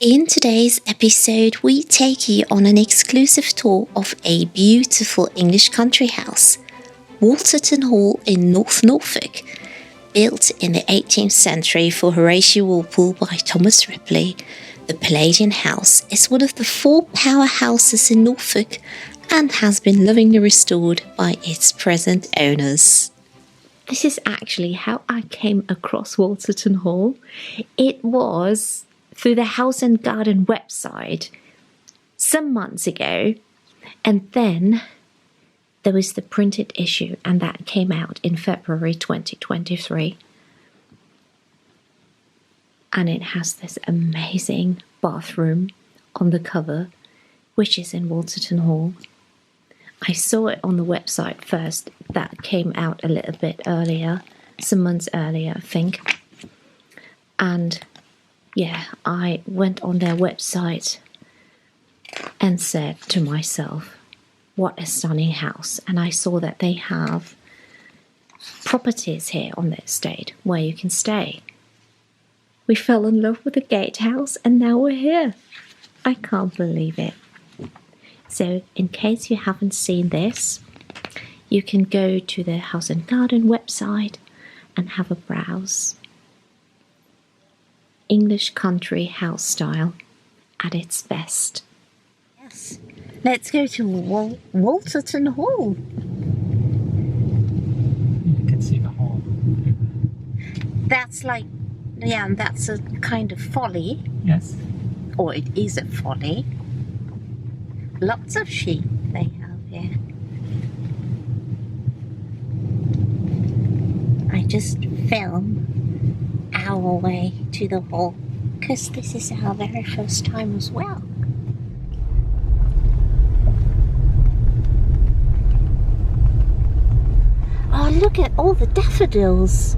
In today's episode, we take you on an exclusive tour of a beautiful English country house, Wolterton Hall in North Norfolk. Built in the 18th century for Horatio Walpole by Thomas Ripley, the Palladian house is one of the 4 powerhouses in Norfolk and has been lovingly restored by its present owners. This is actually how I came across Wolterton Hall. It was through the House and Garden website some months ago, and then there was the printed issue, and that came out in February 2023. And it has this amazing bathroom on the cover, which is in Wolterton Hall. I saw it on the website first. That came out a little bit earlier, some months earlier, I think. And yeah, I went on their website and said to myself, what a stunning house. And I saw that they have properties here on the estate where you can stay. We fell in love with the gatehouse and now we're here. I can't believe it. So in case you haven't seen this, you can go to the House and Garden website and have a browse. English country house style at its best. Yes, let's go to Wolterton Hall. You can see the hall. That's like, yeah, that's a kind of folly. Yes. Or it is a folly. Lots of sheep they have here. I just film our way to the hall because this is our very first time as well. Oh, look at all the daffodils.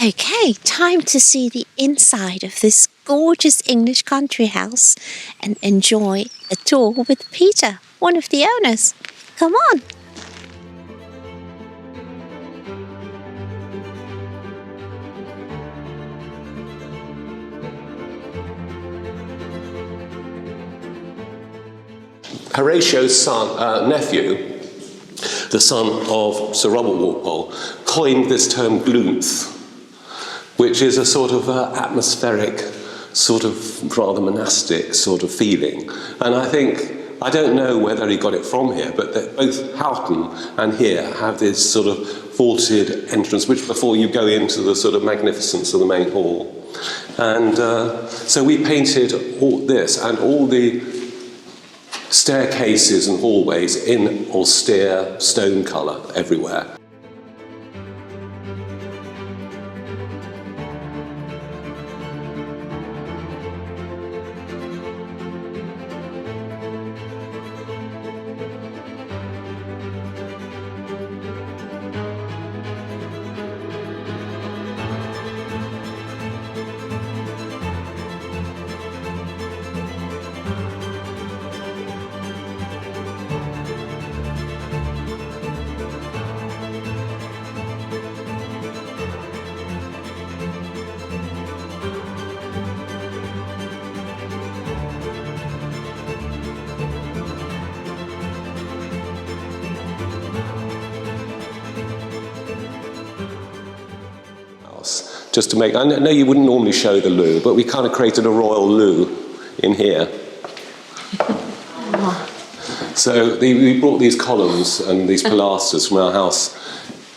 Okay, time to see the inside of this gorgeous English country house and enjoy a tour with Peter, one of the owners. Come on! Horatio's nephew, the son of Sir Robert Walpole, coined this term gloomth, which is a sort of atmospheric, sort of rather monastic sort of feeling. And I don't know whether he got it from here, but both Houghton and here have this sort of vaulted entrance, which before you go into the sort of magnificence of the main hall. And so we painted all this and all the staircases and hallways in austere stone colour everywhere. Just to make, I know you wouldn't normally show the loo, but we kind of created a royal loo in here. So we brought these columns and these pilasters from our house,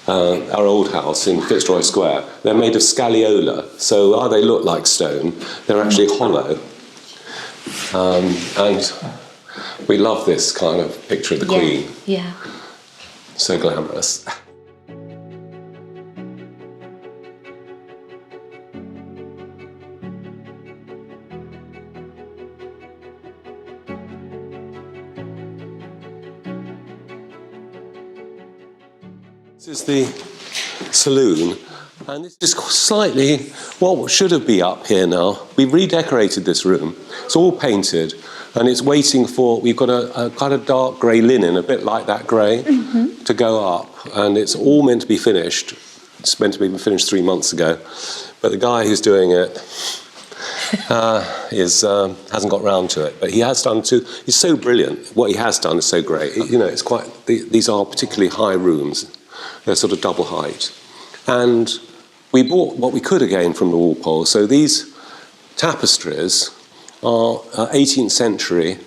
our old house in Fitzroy Square. They're made of scagliola, so while they look like stone, they're actually hollow. And we love this kind of picture of the Queen. Yeah. so glamorous. This is the saloon, and this is slightly what should have been up here now. We've redecorated this room. It's all painted, and it's waiting for, we've got a kind of dark grey linen, a bit like that grey, to go up, and it's all meant to be finished. It's meant to be finished 3 months ago, but the guy who's doing it hasn't got round to it. But he has done too. He's so brilliant. What he has done is so great. It's quite. These are particularly high rooms. They're sort of double height, and we bought what we could again from the Walpole. So these tapestries are 18th century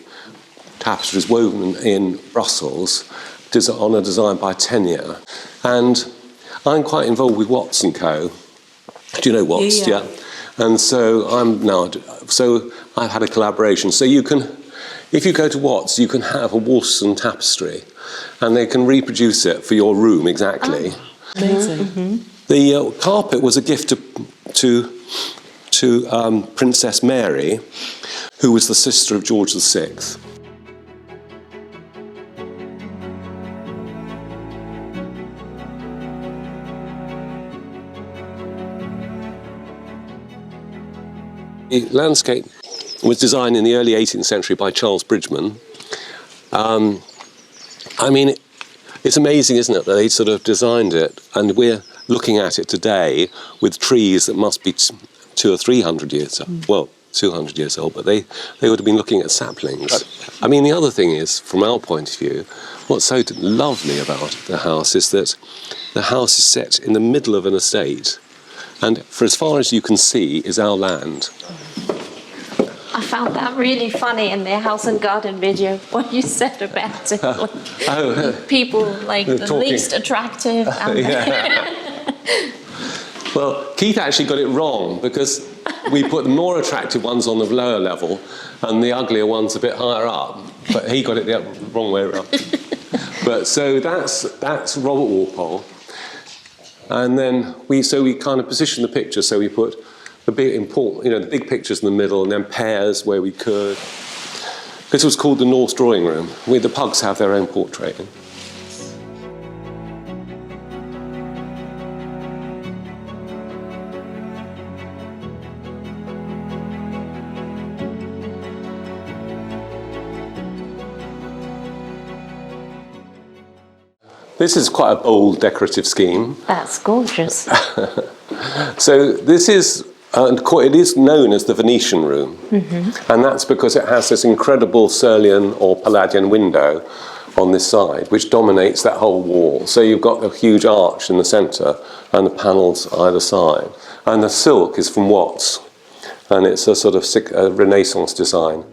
tapestries woven in Brussels, on a design by Tenier. And I'm quite involved with Watts and Co. Do you know Watts? Yeah. And so I've had a collaboration. So you can, if you go to Watts, you can have a Wolterton tapestry, and they can reproduce it for your room exactly. Oh, amazing. Mm-hmm. The carpet was a gift to Princess Mary, who was the sister of George VI. The landscape was designed in the early 18th century by Charles Bridgman. It's amazing, isn't it, that they sort of designed it, and we're looking at it today with trees that must be 200 or 300 years old. Well, 200 years old, but they would have been looking at saplings. The other thing is, from our point of view, what's so lovely about the house is that the house is set in the middle of an estate, and for as far as you can see is our land. I found that really funny in their house and garden video, what you said about it. People like the talking. least attractive. Well, Keith actually got it wrong, because we put the more attractive ones on the lower level and the uglier ones a bit higher up. But he got it the wrong way around. But so that's Robert Walpole. And then we kind of positioned the picture, so we put the the big pictures in the middle, and then pairs where we could. This was called the North Drawing Room. The pugs have their own portrait. This is quite a bold decorative scheme. That's gorgeous. So this is, it is known as the Venetian room, and that's because it has this incredible Serlian or Palladian window on this side, which dominates that whole wall. So you've got the huge arch in the centre and the panels either side. And the silk is from Watts, and it's a sort of Renaissance design.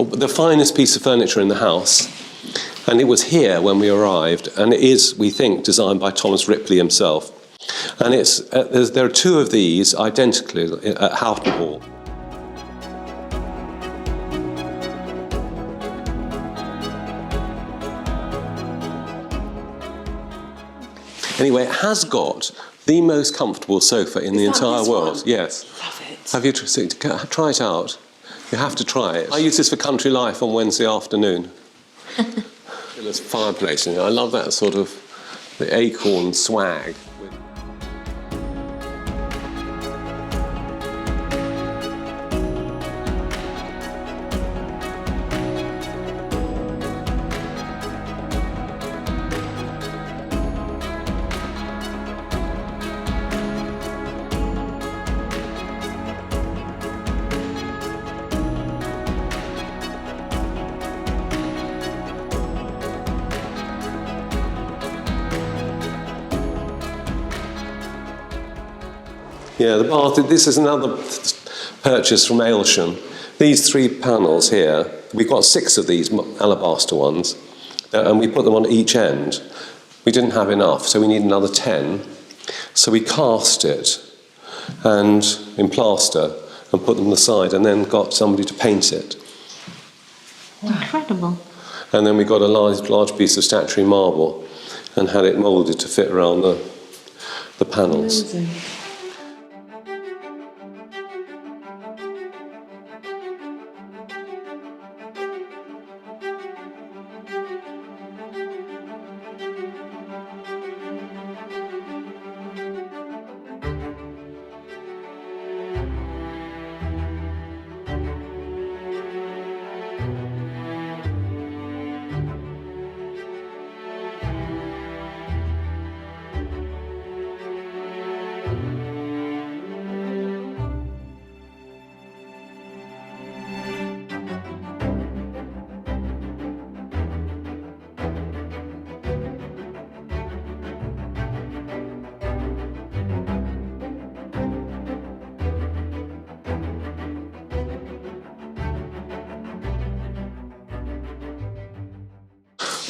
The finest piece of furniture in the house, and it was here when we arrived, and it is, we think, designed by Thomas Ripley himself. And there are two of these identically at Houghton Hall. Anyway, it has got the most comfortable sofa in the entire world. Yes. Love it. Have you try it out? You have to try it. I use this for Country Life on Wednesday afternoon. There's fireplace in it. I love that sort of the acorn swag. Yeah, the bath, this is another purchase from Aylsham. These 3 panels here, we've got 6 of these alabaster ones, and we put them on each end. We didn't have enough, so we need another 10. So we cast it and in plaster and put them on the side, and then got somebody to paint it. Incredible. And then we got a large piece of statuary marble and had it moulded to fit around the panels. Amazing.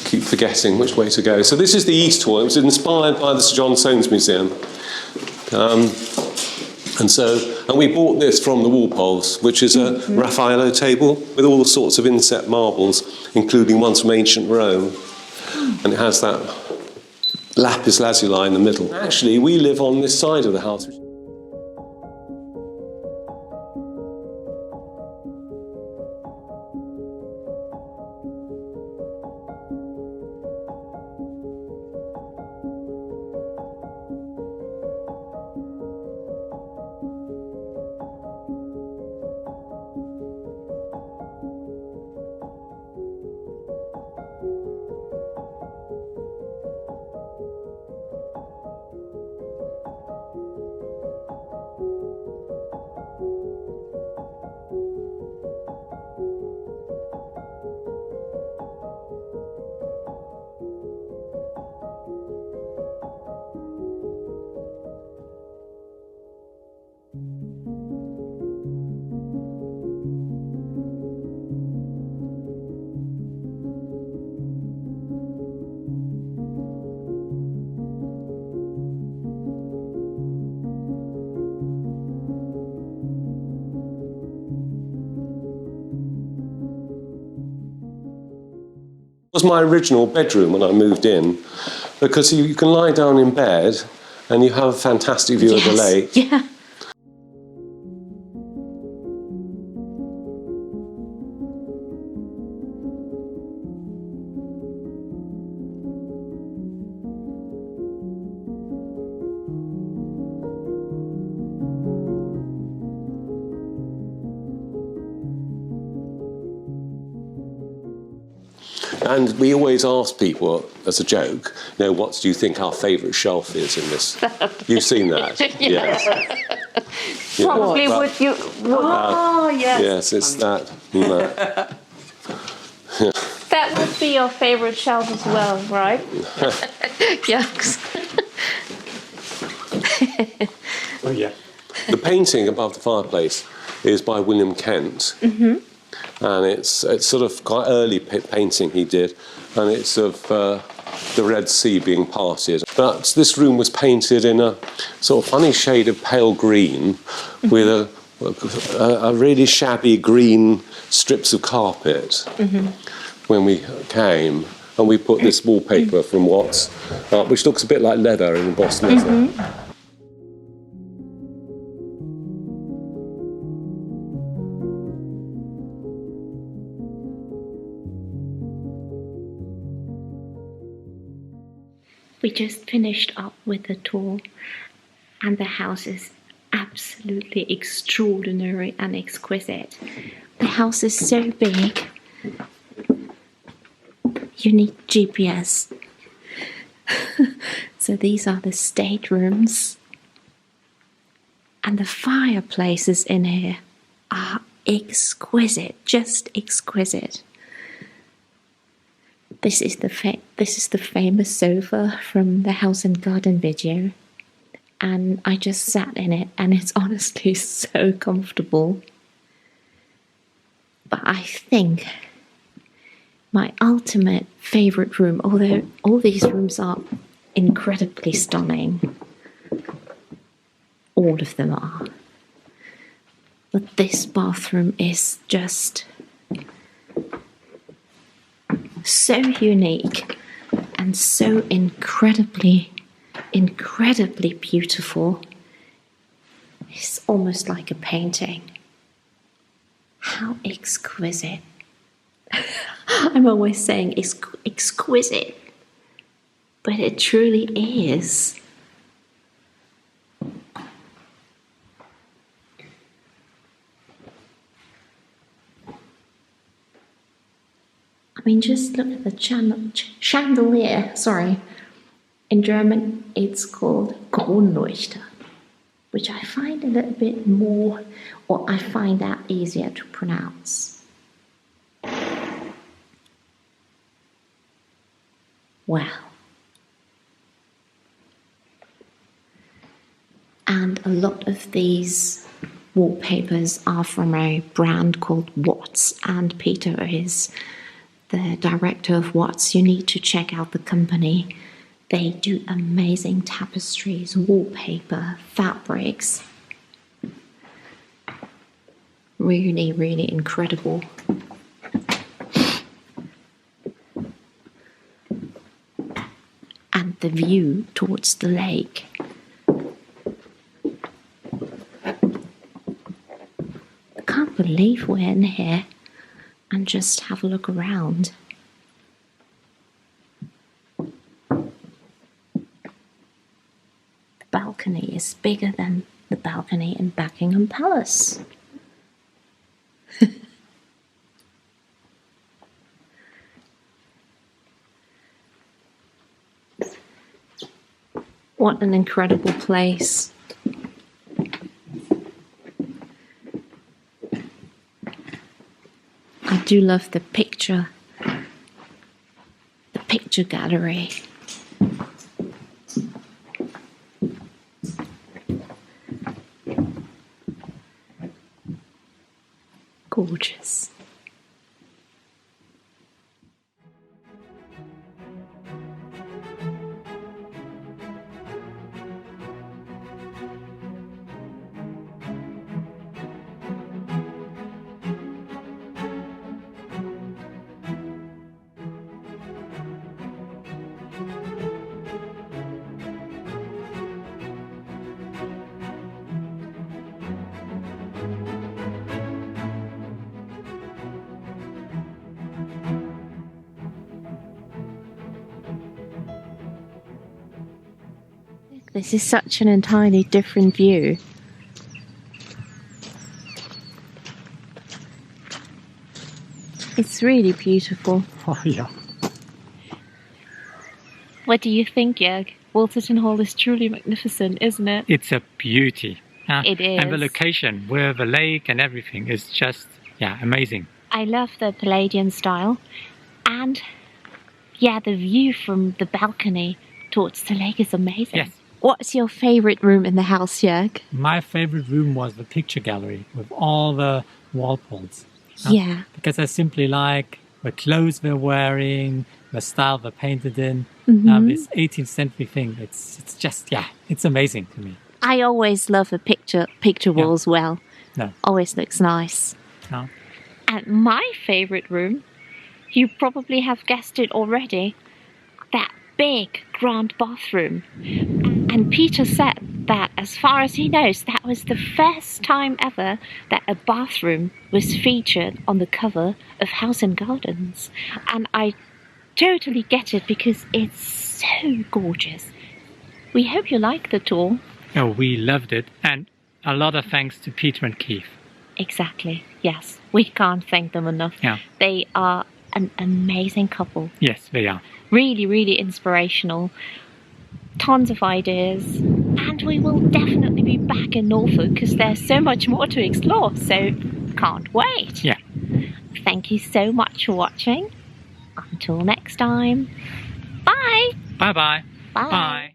Keep forgetting which way to go. So this is the East Hall. It was inspired by the Sir John Soanes Museum. And we bought this from the Walpoles, which is a Raffaello table with all sorts of inset marbles, including ones from ancient Rome. And it has that lapis lazuli in the middle. Actually, we live on this side of the house. It was my original bedroom when I moved in, because you can lie down in bed and you have a fantastic view of the lake. Yeah. And we always ask people, as a joke, what do you think our favourite shelf is in this? You've seen that? Yes. Probably would you... Oh, yes. Yes, it's that. And that. That would be your favourite shelf as well, right? Yucks. Oh, yeah. The painting above the fireplace is by William Kent. Mm-hmm. And it's sort of quite early painting he did, and it's of the Red Sea being parted. But this room was painted in a sort of funny shade of pale green, with a really shabby green strips of carpet when we came, and we put this wallpaper from Watts, which looks a bit like leather in embossed leather. We just finished up with the tour, and the house is absolutely extraordinary and exquisite. The house is so big, you need GPS. So these are the staterooms, and the fireplaces in here are exquisite, just exquisite. This is the famous sofa from the House and Garden video, and I just sat in it, and it's honestly so comfortable. But I think my ultimate favourite room, although all these rooms are incredibly stunning, all of them are, but this bathroom is just so unique and so incredibly beautiful. It's almost like a painting. How exquisite. I'm always saying exquisite, but it truly is. I mean, just look at the chandelier. Sorry. In German, it's called Kronleuchter, which I find a little bit more, or I find that easier to pronounce. Wow. And a lot of these wallpapers are from a brand called Watts, and Peter is the director of Watts. You need to check out the company. They do amazing tapestries, wallpaper, fabrics. Really, really incredible. And the view towards the lake. I can't believe we're in here and just have a look around. Balcony is bigger than the balcony in Buckingham Palace. What an incredible place. I do love the picture gallery. Gorgeous. This is such an entirely different view. It's really beautiful. Oh, yeah. What do you think, Jörg? Wolterton Hall is truly magnificent, isn't it? It's a beauty. It is. And the location, where the lake and everything is just, amazing. I love the Palladian style. And, the view from the balcony towards the lake is amazing. Yes. What's your favourite room in the house, Jörg? My favorite room was the picture gallery with all the Walpoles. Yeah. Because I simply like the clothes they're wearing, the style they're painted in. This 18th century thing, it's just, it's amazing to me. I always love a picture wall as well. No. Always looks nice. No. And my favourite room, you probably have guessed it already, that big grand bathroom. And Peter said that, as far as he knows, that was the first time ever that a bathroom was featured on the cover of House and Gardens. And I totally get it because it's so gorgeous. We hope you like the tour. Oh, we loved it. And a lot of thanks to Peter and Keith. Exactly, yes. We can't thank them enough. Yeah. They are an amazing couple. Yes, they are. Really, really inspirational. Tons of ideas. And we will definitely be back in Norfolk because there's so much more to explore. So, can't wait. Yeah. Thank you so much for watching. Until next time. Bye. Bye-bye. Bye. Bye.